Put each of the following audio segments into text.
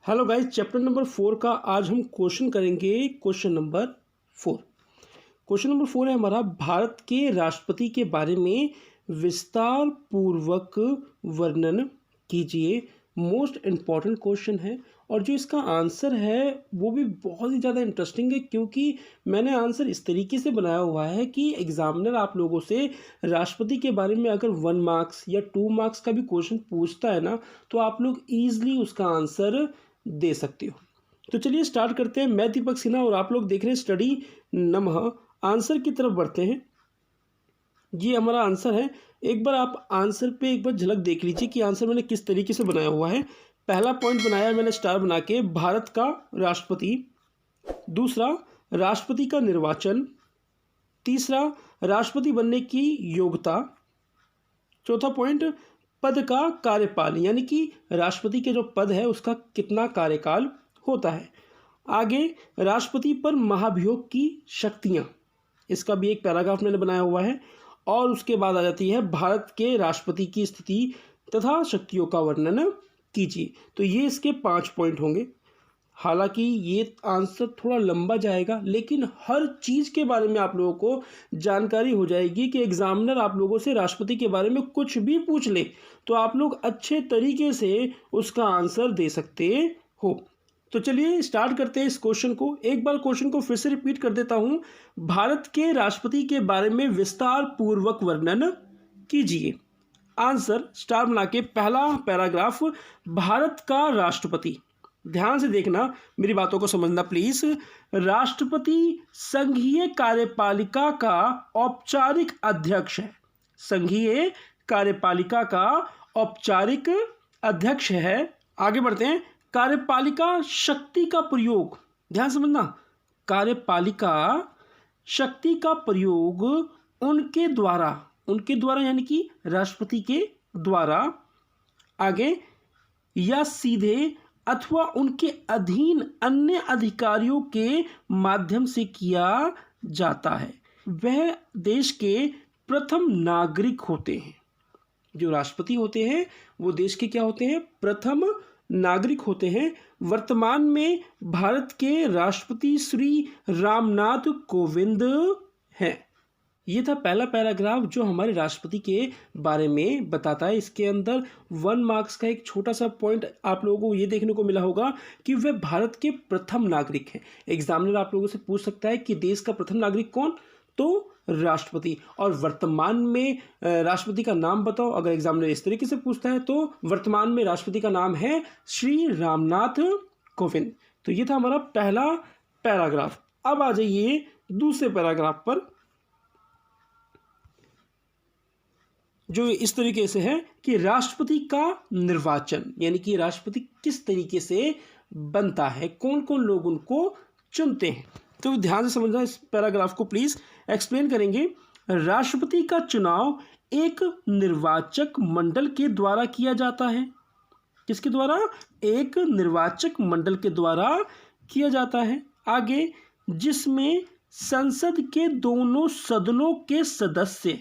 Hello guys, chapter number 4 का आज हम क्वेश्चन करेंगे। क्वेश्चन नंबर 4 है हमारा, भारत के राष्ट्रपति के बारे में विस्तार पूर्वक वर्णन कीजिए। मोस्ट इम्पॉर्टेंट क्वेश्चन है और जो इसका आंसर है वो भी बहुत ही ज़्यादा इंटरेस्टिंग है, क्योंकि मैंने आंसर इस तरीके से बनाया हुआ है कि एग्जामिनर आप लोगों से राष्ट्रपति के बारे में अगर 1 मार्क्स या 2 मार्क्स का भी क्वेश्चन पूछता है ना, तो आप लोग ईजिली उसका आंसर दे सकते हो। तो चलिए स्टार्ट करते हैं। मैं दीपक सिन्हा और आप लोग देख रहे हैं स्टडी नमः। आंसर की तरफ बढ़ते हैं। ये हमारा आंसर है। एक बार आप आंसर पे एक बार झलक देख लीजिए कि आंसर मैंने किस तरीके से बनाया हुआ है। पहला पॉइंट बनाया मैंने स्टार बना के, भारत का राष्ट्रपति। दूसरा, राष्ट्रपति का निर्वाचन। तीसरा, राष्ट्रपति बनने की योग्यता। चौथा पॉइंट, पद का कार्यकाल, यानी कि राष्ट्रपति के जो पद है उसका कितना कार्यकाल होता है। आगे, राष्ट्रपति पर महाभियोग की शक्तियां, इसका भी एक पैराग्राफ मैंने बनाया हुआ है। और उसके बाद आ जाती है भारत के राष्ट्रपति की स्थिति तथा शक्तियों का वर्णन कीजिए। तो ये इसके 5 पॉइंट होंगे। हालांकि ये आंसर थोड़ा लंबा जाएगा, लेकिन हर चीज़ के बारे में आप लोगों को जानकारी हो जाएगी कि एग्जामिनर आप लोगों से राष्ट्रपति के बारे में कुछ भी पूछ ले तो आप लोग अच्छे तरीके से उसका आंसर दे सकते हो। तो चलिए स्टार्ट करते हैं इस क्वेश्चन को। एक बार क्वेश्चन को फिर से रिपीट कर देता हूं। भारत के राष्ट्रपति के बारे में विस्तार पूर्वक वर्णन कीजिए। आंसर स्टार बना के, पहला पैराग्राफ, भारत का राष्ट्रपति। ध्यान से देखना, मेरी बातों को समझना प्लीज। राष्ट्रपति संघीय कार्यपालिका का औपचारिक अध्यक्ष है। संघीय कार्यपालिका का औपचारिक अध्यक्ष है। आगे बढ़ते हैं। कार्यपालिका शक्ति का प्रयोग, ध्यान समझना, कार्यपालिका शक्ति का प्रयोग उनके द्वारा यानी कि राष्ट्रपति के द्वारा, आगे, या सीधे अथवा उनके अधीन अन्य अधिकारियों के माध्यम से किया जाता है। वह देश के प्रथम नागरिक होते हैं। जो राष्ट्रपति होते हैं वो देश के क्या होते हैं? प्रथम नागरिक होते हैं। वर्तमान में भारत के राष्ट्रपति श्री रामनाथ कोविंद हैं। ये था पहला पैराग्राफ जो हमारे राष्ट्रपति के बारे में बताता है। इसके अंदर 1 मार्क्स का एक छोटा सा पॉइंट आप लोगों को ये देखने को मिला होगा कि वह भारत के प्रथम नागरिक हैं। एग्जामिनर आप लोगों से पूछ सकता है कि देश का प्रथम नागरिक कौन? तो राष्ट्रपति। और वर्तमान में राष्ट्रपति का नाम बताओ। अगर एग्जामिनर इस तरीके से पूछता है तो वर्तमान में राष्ट्रपति का नाम है श्री रामनाथ कोविंद। तो ये था हमारा पहला पैराग्राफ। अब आ जाइए दूसरे पैराग्राफ पर, जो इस तरीके से है कि राष्ट्रपति का निर्वाचन, यानी कि राष्ट्रपति किस तरीके से बनता है, कौन कौन लोग उनको चुनते हैं। तो ध्यान से समझना इस पैराग्राफ को प्लीज। एक्सप्लेन करेंगे। राष्ट्रपति का चुनाव एक निर्वाचक मंडल के द्वारा किया जाता है। किसके द्वारा? एक निर्वाचक मंडल के द्वारा किया जाता है। आगे, जिसमें संसद के दोनों सदनों के सदस्य,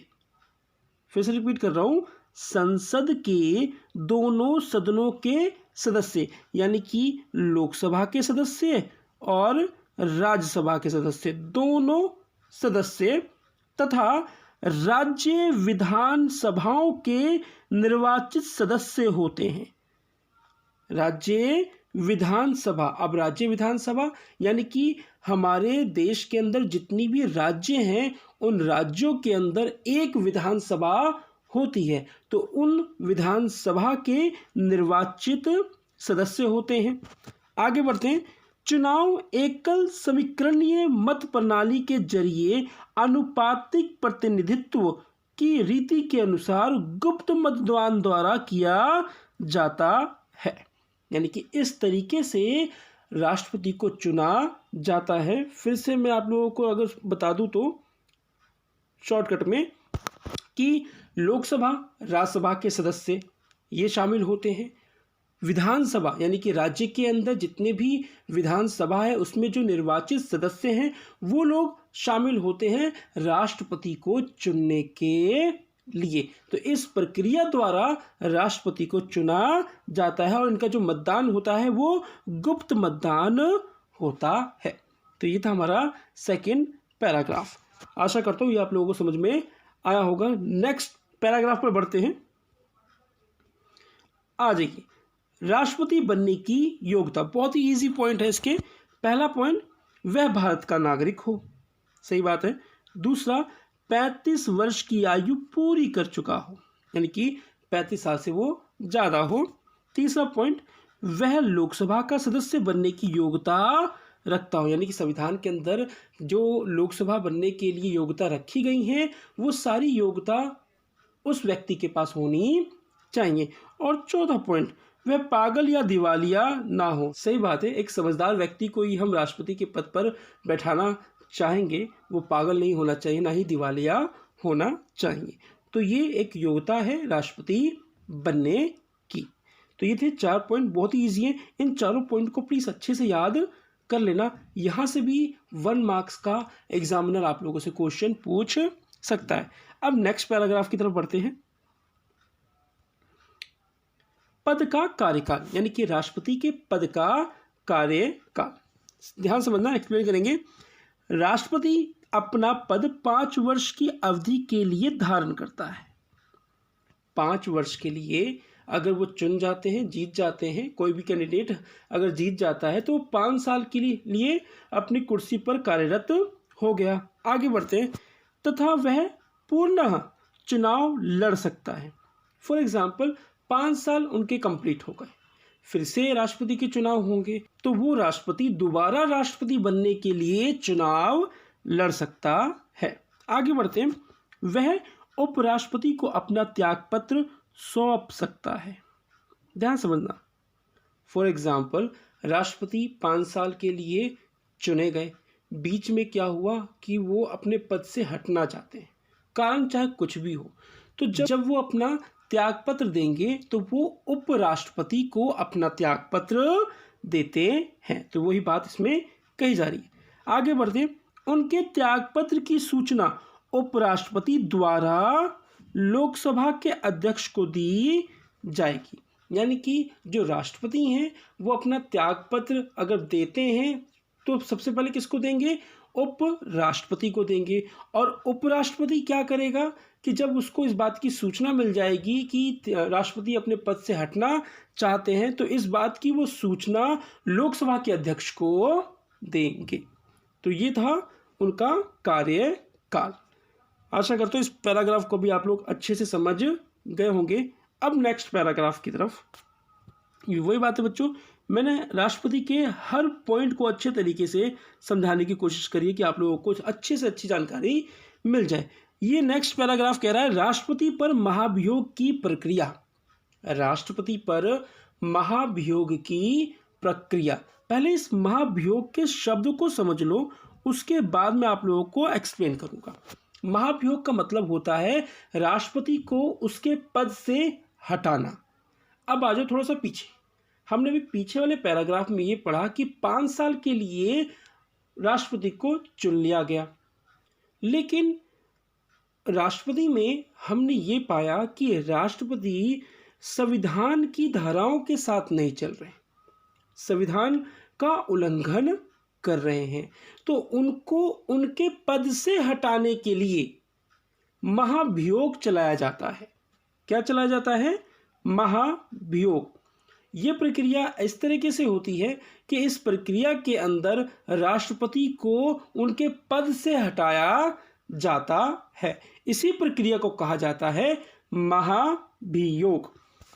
फिर से रिपीट कर रहा हूं, संसद के दोनों सदनों के सदस्य, यानी कि लोकसभा के सदस्य और राज्यसभा के सदस्य, दोनों सदस्य, तथा राज्य विधानसभाओं के निर्वाचित सदस्य होते हैं। राज्य विधानसभा, अब राज्य विधानसभा यानी कि हमारे देश के अंदर जितनी भी राज्य हैं उन राज्यों के अंदर एक विधानसभा होती है, तो उन विधानसभा के निर्वाचित सदस्य होते हैं। आगे बढ़ते हैं। चुनाव एकल समीकरणीय मत प्रणाली के जरिए आनुपातिक प्रतिनिधित्व की रीति के अनुसार गुप्त मतदान द्वारा किया जाता है। यानी कि इस तरीके से राष्ट्रपति को चुना जाता है। फिर से मैं आप लोगों को अगर बता दूं तो शॉर्टकट में, कि लोकसभा, राज्यसभा के सदस्य ये शामिल होते हैं। विधानसभा यानी कि राज्य के अंदर जितने भी विधानसभा है उसमें जो निर्वाचित सदस्य हैं वो लोग शामिल होते हैं राष्ट्रपति को चुनने के लिए। तो इस प्रक्रिया द्वारा राष्ट्रपति को चुना जाता है और इनका जो मतदान होता है वो गुप्त मतदान होता है। तो ये था हमारा सेकंड पैराग्राफ। आशा करता हूँ ये आप लोगों को समझ में आया होगा। नेक्स्ट पैराग्राफ पर बढ़ते हैं। आ जाइए, राष्ट्रपति बनने की योग्यता। बहुत ही इजी पॉइंट है इसके। पहला पॉइंट, वह भारत का नागरिक हो। सही बात है। दूसरा, 35 वर्ष की आयु पूरी कर चुका हो, यानी कि 35 साल से वो ज़्यादा हो। तीसरा पॉइंट, वह लोकसभा का सदस्य बनने की योग्यता रखता हो, यानी कि संविधान के अंदर जो लोकसभा बनने के लिए योग्यता रखी गई हैं वो सारी योग्यता उस व्यक्ति के पास होनी चाहिए। और चौथा पॉइंट, वह पागल या दिवालिया ना हो। सही बात है, एक समझदार व्यक्ति को ही हम राष्ट्रपति के पद पर बैठाना चाहेंगे, वो पागल नहीं होना चाहिए, ना ही दिवालिया होना चाहिए। तो ये एक योग्यता है राष्ट्रपति बनने की। तो ये थे 4 पॉइंट, बहुत ही ईजी हैं। इन चारों पॉइंट को प्लीज़ अच्छे से याद कर लेना। यहाँ से भी 1 मार्क्स का एग्जामिनर आप लोगों से क्वेश्चन पूछ सकता है। अब नेक्स्ट पैराग्राफ की तरफ बढ़ते हैं। पद का कार्यकाल, यानी कि राष्ट्रपति के पद का कार्यकाल। ध्यान समझना, एक्सप्लेन करेंगे। राष्ट्रपति अपना पद 5 वर्ष की अवधि के लिए धारण करता है। 5 वर्ष के लिए अगर वो चुन जाते हैं, जीत जाते हैं, कोई भी कैंडिडेट अगर जीत जाता है तो 5 साल के लिए अपनी कुर्सी पर कार्यरत हो गया। आगे बढ़ते हैं। तथा वह पुनः चुनाव लड़ सकता है। फॉर एग्जाम्पल 5 साल उनके कंप्लीट हो गए, फिर से राष्ट्रपति के चुनाव होंगे, तो वो राष्ट्रपति दोबारा राष्ट्रपति बनने के लिए चुनाव लड़ सकता है। आगे बढ़ते हैं। वह उपराष्ट्रपति को अपना त्यागपत्र सौंप सकता है। ध्यान समझना। फॉर एग्जाम्पल राष्ट्रपति 5 साल के लिए चुने गए, बीच में क्या हुआ कि वो अपने पद से हटना चाहते हैं, कारण चाहे कुछ भी हो, तो जब वो अपना त्यागपत्र देंगे तो वो उपराष्ट्रपति को अपना त्यागपत्र देते हैं। तो वही बात इसमें कही जा रही है। आगे बढ़ते, उनके त्यागपत्र की सूचना उपराष्ट्रपति द्वारा लोकसभा के अध्यक्ष को दी जाएगी। यानी कि जो राष्ट्रपति हैं वो अपना त्यागपत्र अगर देते हैं तो सबसे पहले किसको देंगे? उपराष्ट्रपति को देंगे। और उपराष्ट्रपति क्या करेगा कि जब उसको इस बात की सूचना मिल जाएगी कि राष्ट्रपति अपने पद से हटना चाहते हैं तो इस बात की वो सूचना लोकसभा के अध्यक्ष को देंगे। तो ये था उनका कार्यकाल। आशा करता हूँ इस पैराग्राफ को भी आप लोग अच्छे से समझ गए होंगे। अब नेक्स्ट पैराग्राफ की तरफ। वही बात है बच्चों, मैंने राष्ट्रपति के हर पॉइंट को अच्छे तरीके से समझाने की कोशिश करी है कि आप लोगों को अच्छे से अच्छी जानकारी मिल जाए। ये नेक्स्ट पैराग्राफ कह रहा है राष्ट्रपति पर महाभियोग की प्रक्रिया। राष्ट्रपति पर महाभियोग की प्रक्रिया। पहले इस महाभियोग के शब्द को समझ लो, उसके बाद मैं आप लोगों को एक्सप्लेन करूंगा। महाभियोग का मतलब होता है राष्ट्रपति को उसके पद से हटाना। अब आ जाओ थोड़ा सा पीछे। हमने भी पीछे वाले पैराग्राफ में ये पढ़ा कि 5 साल के लिए राष्ट्रपति को चुन लिया गया, लेकिन राष्ट्रपति में हमने ये पाया कि राष्ट्रपति संविधान की धाराओं के साथ नहीं चल रहे, संविधान का उल्लंघन कर रहे हैं। तो उनको उनके पद से हटाने के लिए महाभियोग चलाया जाता है। क्या चलाया जाता है? महाभियोग। ये प्रक्रिया इस तरीके से होती है कि इस प्रक्रिया के अंदर राष्ट्रपति को उनके पद से हटाया जाता है। इसी प्रक्रिया को कहा जाता है महाभियोग।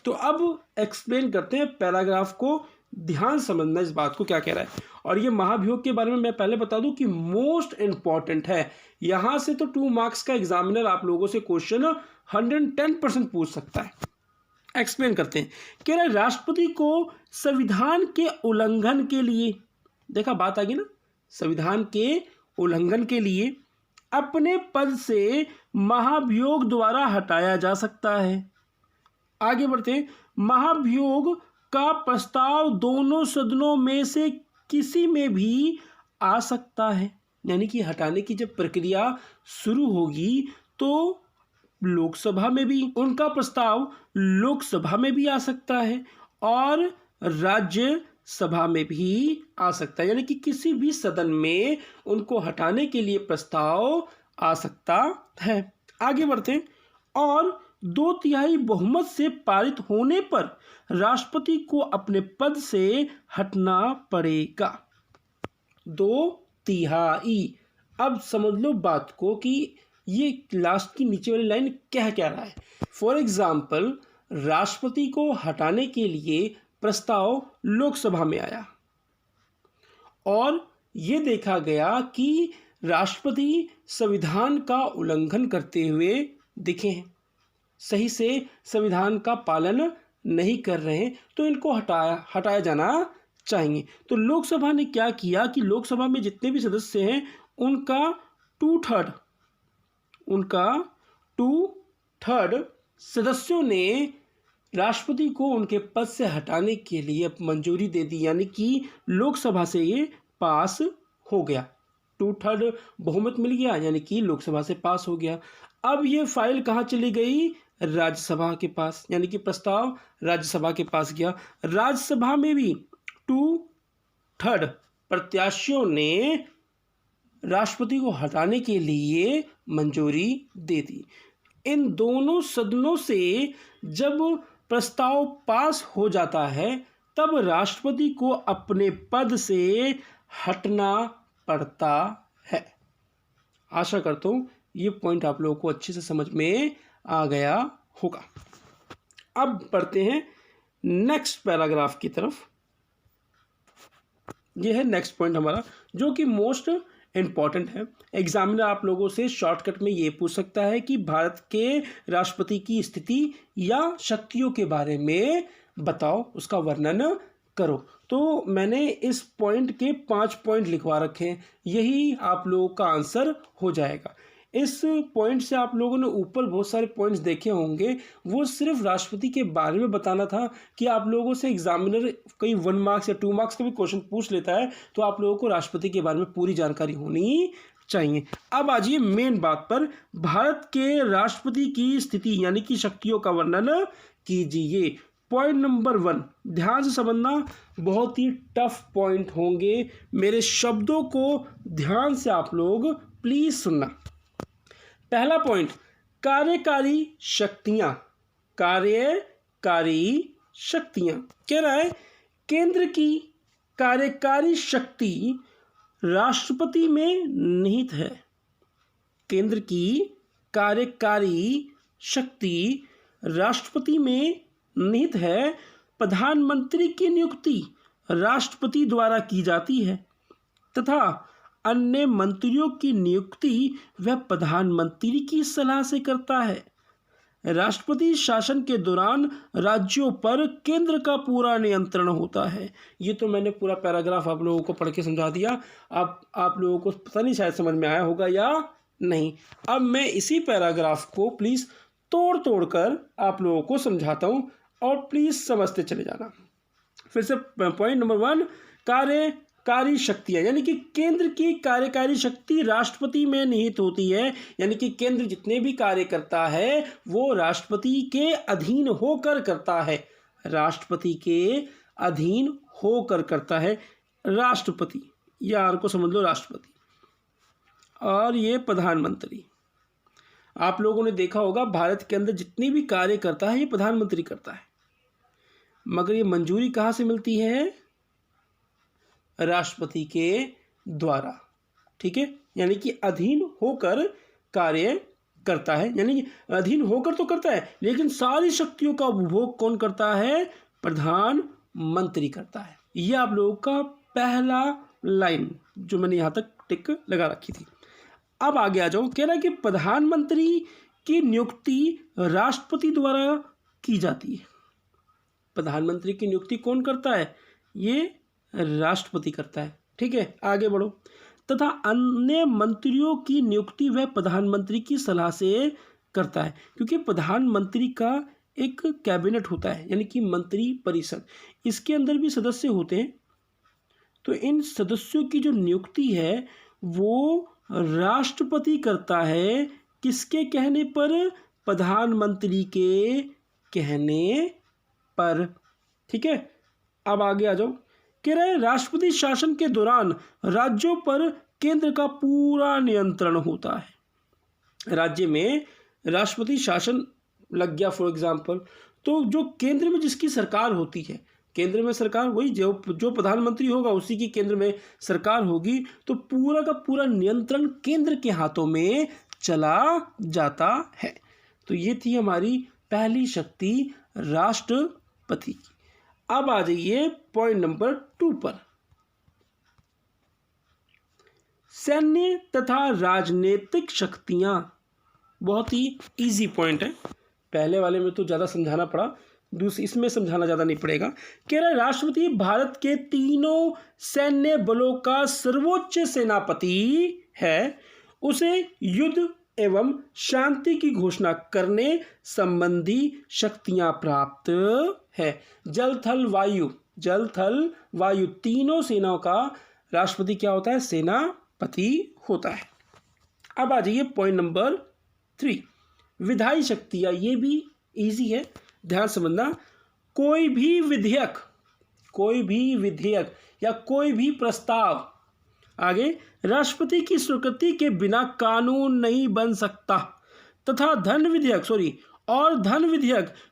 तो अब एक्सप्लेन करते हैं पैराग्राफ को, ध्यान समझना इस बात को क्या कह रहा है। और ये महाभियोग के बारे में मैं पहले बता दूं कि मोस्ट इंपॉर्टेंट है। यहां से तो 2 मार्क्स का एग्जामिनर आप लोगों से क्वेश्चन 110% पूछ सकता है। एक्सप्लेन करते हैं। कह रहा है राष्ट्रपति को संविधान के उल्लंघन के लिए, देखा बात आ गई ना, संविधान के उल्लंघन के लिए अपने पद से महाभियोग द्वारा हटाया जा सकता है। आगे बढ़ते हैं। महाभियोग का प्रस्ताव दोनों सदनों में से किसी में भी आ सकता है। यानी कि हटाने की जब प्रक्रिया शुरू होगी तो लोकसभा में भी, उनका प्रस्ताव लोकसभा में भी आ सकता है और राज्यसभा में भी आ सकता है, यानी कि किसी भी सदन में उनको हटाने के लिए प्रस्ताव आ सकता है। आगे बढ़ते हैं। और 2/3 बहुमत से पारित होने पर राष्ट्रपति को अपने पद से हटना पड़ेगा। 2/3। अब समझ लो बात को कि ये लास्ट की नीचे वाली लाइन कह क्या रहा है। फॉर एग्जाम्पल, राष्ट्रपति को हटाने के लिए प्रस्ताव लोकसभा में आया और ये देखा गया कि राष्ट्रपति संविधान का उल्लंघन करते हुए दिखे हैं, सही से संविधान का पालन नहीं कर रहे हैं, तो इनको हटाया जाना चाहिए। तो लोकसभा ने क्या किया कि लोकसभा में जितने भी सदस्य हैं उनका 2/3 सदस्यों ने राष्ट्रपति को उनके पद से हटाने के लिए मंजूरी दे दी, यानी कि लोकसभा से ये पास हो गया। 2/3 बहुमत मिल गया, यानी कि लोकसभा से पास हो गया। अब ये फाइल कहाँ चली गई? राज्यसभा के पास, यानी कि प्रस्ताव राज्यसभा के पास गया। राज्यसभा में भी 2/3 प्रत्याशियों ने राष्ट्रपति को हटाने के लिए मंजूरी दे दी। इन दोनों सदनों से जब प्रस्ताव पास हो जाता है तब राष्ट्रपति को अपने पद से हटना पड़ता है। आशा करता हूँ ये पॉइंट आप लोगों को अच्छे से समझ में आ गया होगा। अब बढ़ते हैं नेक्स्ट पैराग्राफ की तरफ। ये है नेक्स्ट पॉइंट हमारा, जो कि मोस्ट इम्पॉर्टेंट है। एग्जामिनर आप लोगों से शॉर्टकट में ये पूछ सकता है कि भारत के राष्ट्रपति की स्थिति या शक्तियों के बारे में बताओ, उसका वर्णन करो। तो मैंने इस पॉइंट के 5 पॉइंट लिखवा रखे हैं, यही आप लोगों का आंसर हो जाएगा। इस पॉइंट से आप लोगों ने ऊपर बहुत सारे पॉइंट्स देखे होंगे, वो सिर्फ राष्ट्रपति के बारे में बताना था कि आप लोगों से एग्जामिनर कई 1 मार्क्स या 2 मार्क्स का भी क्वेश्चन पूछ लेता है, तो आप लोगों को राष्ट्रपति के बारे में पूरी जानकारी होनी चाहिए। अब आ जाइए मेन बात पर, भारत के राष्ट्रपति की स्थिति यानी कि शक्तियों का वर्णन कीजिए। पॉइंट नंबर 1 ध्यान से समझना, बहुत ही टफ पॉइंट होंगे, मेरे शब्दों को ध्यान से आप लोग प्लीज सुनना। पहला पॉइंट, कार्यकारी शक्तियां। कार्यकारी शक्तियां कह रहा है केंद्र की कार्यकारी शक्ति राष्ट्रपति में निहित है। केंद्र की कार्यकारी शक्ति राष्ट्रपति में निहित है। प्रधानमंत्री की नियुक्ति राष्ट्रपति द्वारा की जाती है तथा अन्य मंत्रियों की नियुक्ति वह प्रधानमंत्री की सलाह से करता है। राष्ट्रपति शासन के दौरान राज्यों पर केंद्र का पूरा नियंत्रण होता है। ये तो मैंने पूरा पैराग्राफ आप लोगों को पढ़ के समझा दिया। आप लोगों को पता नहीं शायद समझ में आया होगा या नहीं। अब मैं इसी पैराग्राफ को प्लीज़ तोड़ कर आप लोगों को समझाता हूँ और प्लीज़ समझते चले जाना। फिर से पॉइंट नंबर 1, कार्यकारी शक्तियाँ, यानी कि केंद्र की कार्यकारी शक्ति राष्ट्रपति में निहित होती है, यानी कि केंद्र जितने भी कार्य करता है वो राष्ट्रपति के अधीन होकर करता है। राष्ट्रपति के अधीन होकर करता है। राष्ट्रपति या आर को समझ लो राष्ट्रपति, और ये प्रधानमंत्री। आप लोगों ने देखा होगा भारत के अंदर जितनी भी कार्य करता है ये प्रधानमंत्री करता है, मगर ये मंजूरी कहाँ से मिलती है? राष्ट्रपति के द्वारा। ठीक है, यानी कि अधीन होकर कार्य करता है, यानी कि अधीन होकर तो करता है लेकिन सारी शक्तियों का उपभोग कौन करता है? प्रधानमंत्री करता है। यह आप लोगों का पहला लाइन जो मैंने यहाँ तक टिक लगा रखी थी। अब आगे आ जाओ, कह रहा है कि प्रधानमंत्री की नियुक्ति राष्ट्रपति द्वारा की जाती है। प्रधानमंत्री की नियुक्ति कौन करता है? ये राष्ट्रपति करता है। ठीक है, आगे बढ़ो। तथा अन्य मंत्रियों की नियुक्ति वह प्रधानमंत्री की सलाह से करता है, क्योंकि प्रधानमंत्री का एक कैबिनेट होता है, यानी कि मंत्री परिषद, इसके अंदर भी सदस्य होते हैं। तो इन सदस्यों की जो नियुक्ति है वो राष्ट्रपति करता है। किसके कहने पर? प्रधानमंत्री के कहने पर। ठीक है, अब आगे आ जाओ। कह रहे राष्ट्रपति शासन के दौरान राज्यों पर केंद्र का पूरा नियंत्रण होता है। राज्य में राष्ट्रपति शासन लग गया फॉर एग्जाम्पल, तो जो केंद्र में जिसकी सरकार होती है, केंद्र में सरकार वही जो प्रधानमंत्री होगा उसी की केंद्र में सरकार होगी, तो पूरा का पूरा नियंत्रण केंद्र के हाथों में चला जाता है। तो ये थी हमारी पहली शक्ति राष्ट्रपति की। अब आ जाइए पॉइंट नंबर 2 पर। सैन्य तथा राजनीतिक शक्तियां, बहुत ही इजी पॉइंट है, पहले वाले में तो ज़्यादा समझाना पड़ा, इसमें समझाना ज़्यादा नहीं पड़ेगा। कह रहा है राष्ट्रपति भारत के तीनों सैन्य बलों का सर्वोच्च सेनापति है। उसे युद्ध एवं शांति की घोषणा करने संबंधी शक्तियां प्राप्त है। जल थल वायु तीनों सेनाओं का राष्ट्रपति क्या होता है? सेनापति होता है। अब आ जाइए पॉइंट नंबर 3, विधायी शक्तियां। ये भी इजी है, ध्यान समझना। कोई भी विधेयक या कोई भी प्रस्ताव आगे राष्ट्रपति की स्वीकृति के बिना कानून नहीं बन सकता तथा धन विधेयक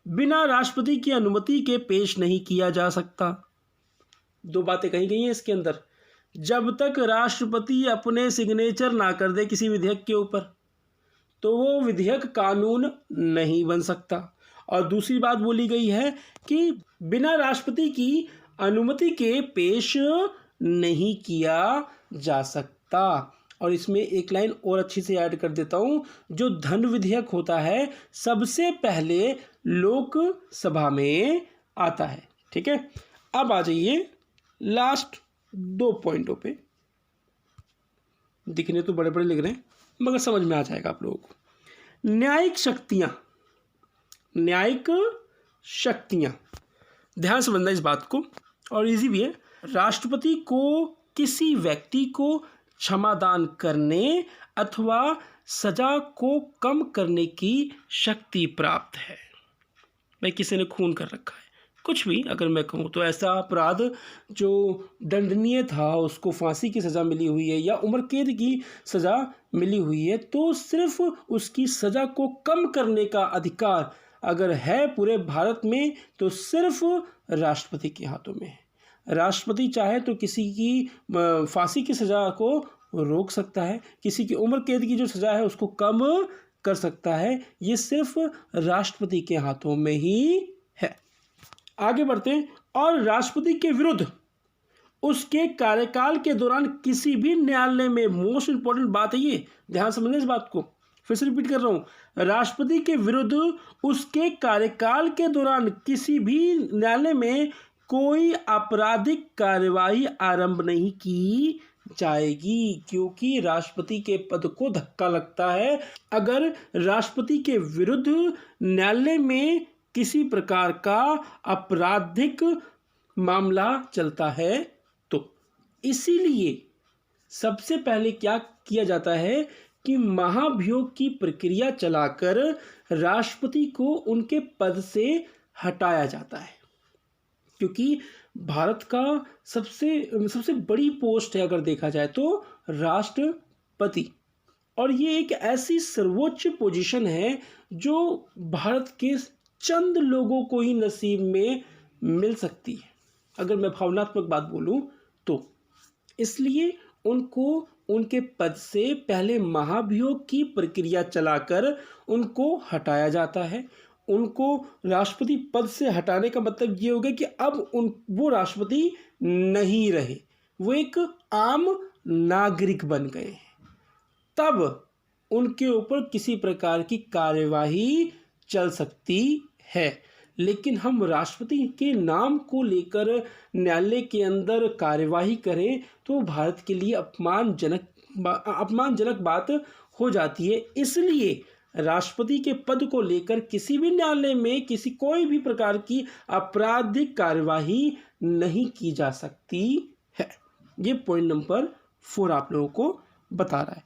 बिना राष्ट्रपति की अनुमति के पेश नहीं किया जा सकता। 2 बातें कही गई हैं इसके अंदर। जब तक राष्ट्रपति अपने सिग्नेचर ना कर दे किसी विधेयक के ऊपर तो वो विधेयक कानून नहीं बन सकता। और दूसरी बात बोली गई है कि बिना राष्ट्रपति की अनुमति के पेश नहीं किया जा सकता। और इसमें एक लाइन और अच्छी से ऐड कर देता हूँ, जो धन विधेयक होता है सबसे पहले लोकसभा में आता है। ठीक है, अब आ जाइए लास्ट 2 पॉइंटों पे। दिखने तो बड़े बड़े लिख रहे हैं मगर समझ में आ जाएगा आप लोगों को। न्यायिक शक्तियां, ध्यान समझना इस बात को, और इजी भी है। राष्ट्रपति को किसी व्यक्ति को क्षमादान करने अथवा सजा को कम करने की शक्ति प्राप्त है। भाई किसी ने खून कर रखा है, कुछ भी अगर मैं कहूँ तो ऐसा अपराध जो दंडनीय था उसको फांसी की सज़ा मिली हुई है या उम्र कैद की सज़ा मिली हुई है, तो सिर्फ उसकी सज़ा को कम करने का अधिकार अगर है पूरे भारत में तो सिर्फ राष्ट्रपति के हाथों में है। राष्ट्रपति चाहे तो किसी की फांसी की सज़ा को रोक सकता है, किसी की उम्र कैद की जो सज़ा है उसको कम कर सकता है। ये सिर्फ राष्ट्रपति के हाथों में ही है। आगे बढ़ते हैं। और राष्ट्रपति के विरुद्ध उसके कार्यकाल के दौरान किसी भी न्यायालय में, मोस्ट इंपॉर्टेंट बात है ये, ध्यान समझना इस बात को, फिर से रिपीट कर रहा हूँ, राष्ट्रपति के विरुद्ध उसके कार्यकाल के दौरान किसी भी न्यायालय में कोई आपराधिक कार्यवाही आरंभ नहीं की जाएगी, क्योंकि राष्ट्रपति के पद को धक्का लगता है अगर राष्ट्रपति के विरुद्ध न्यायालय में किसी प्रकार का आपराधिक मामला चलता है। तो इसीलिए सबसे पहले क्या किया जाता है कि महाभियोग की प्रक्रिया चलाकर राष्ट्रपति को उनके पद से हटाया जाता है, क्योंकि भारत का सबसे बड़ी पोस्ट है अगर देखा जाए तो राष्ट्रपति, और ये एक ऐसी सर्वोच्च पोजीशन है जो भारत के चंद लोगों को ही नसीब में मिल सकती है अगर मैं भावनात्मक बात बोलूं तो। इसलिए उनको उनके पद से पहले महाभियोग की प्रक्रिया चलाकर उनको हटाया जाता है। उनको राष्ट्रपति पद से हटाने का मतलब ये हो गया कि अब वो राष्ट्रपति नहीं रहे, वो एक आम नागरिक बन गए हैं। तब उनके ऊपर किसी प्रकार की कार्यवाही चल सकती है। लेकिन हम राष्ट्रपति के नाम को लेकर न्यायालय के अंदर कार्यवाही करें तो भारत के लिए अपमानजनक बात हो जाती है। इसलिए राष्ट्रपति के पद को लेकर किसी भी न्यायालय में कोई भी प्रकार की आपराधिक कार्यवाही नहीं की जा सकती है। ये पॉइंट नंबर 4 आप लोगों को बता रहा है।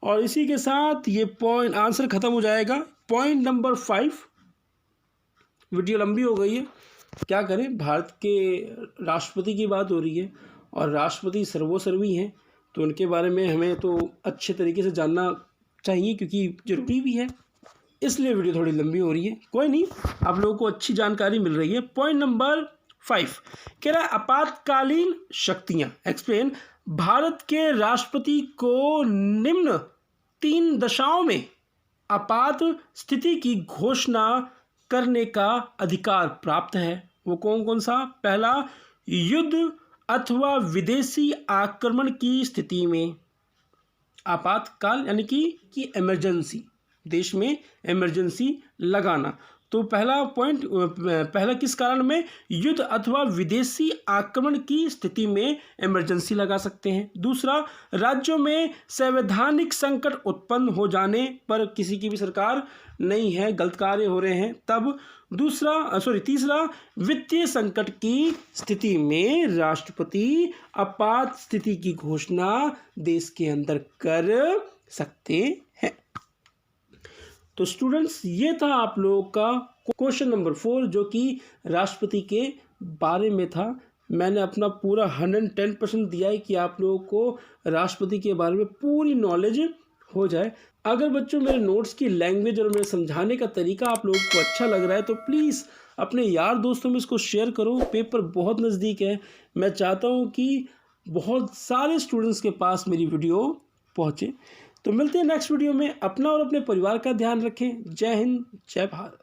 और इसी के साथ ये पॉइंट आंसर ख़त्म हो जाएगा। पॉइंट नंबर 5, वीडियो लंबी हो गई है, क्या करें, भारत के राष्ट्रपति की बात हो रही है और राष्ट्रपति सर्वोसर्वी हैं, तो उनके बारे में हमें तो अच्छे तरीके से जानना चाहिए क्योंकि ज़रूरी भी है, इसलिए वीडियो थोड़ी लंबी हो रही है। कोई नहीं, आप लोगों को अच्छी जानकारी मिल रही है। पॉइंट नंबर 5 कह रहा है आपातकालीन शक्तियाँ। एक्सप्लेन। भारत के राष्ट्रपति को निम्न 3 दशाओं में आपात स्थिति की घोषणा करने का अधिकार प्राप्त है। वो कौन कौन सा? पहला, युद्ध अथवा विदेशी आक्रमण की स्थिति में। आपातकाल यानी कि इमरजेंसी, देश में इमरजेंसी लगाना। तो पहला पॉइंट, पहला किस कारण में? युद्ध अथवा विदेशी आक्रमण की स्थिति में इमरजेंसी लगा सकते हैं। दूसरा, राज्यों में संवैधानिक संकट उत्पन्न हो जाने पर, किसी की भी सरकार नहीं है, गलत कार्य हो रहे हैं तब। तीसरा, वित्तीय संकट की स्थिति में राष्ट्रपति आपात स्थिति की घोषणा देश के अंदर कर सकते हैं। तो स्टूडेंट्स, ये था आप लोगों का क्वेश्चन नंबर 4 जो कि राष्ट्रपति के बारे में था। मैंने अपना पूरा 110% दिया है कि आप लोगों को राष्ट्रपति के बारे में पूरी नॉलेज हो जाए। अगर बच्चों मेरे नोट्स की लैंग्वेज और मेरे समझाने का तरीका आप लोगों को अच्छा लग रहा है तो प्लीज़ अपने यार दोस्तों में इसको शेयर करो। पेपर बहुत नज़दीक है, मैं चाहता हूँ कि बहुत सारे स्टूडेंट्स के पास मेरी वीडियो पहुँचे। तो मिलते हैं नेक्स्ट वीडियो में। अपना और अपने परिवार का ध्यान रखें। जय हिंद, जय भारत।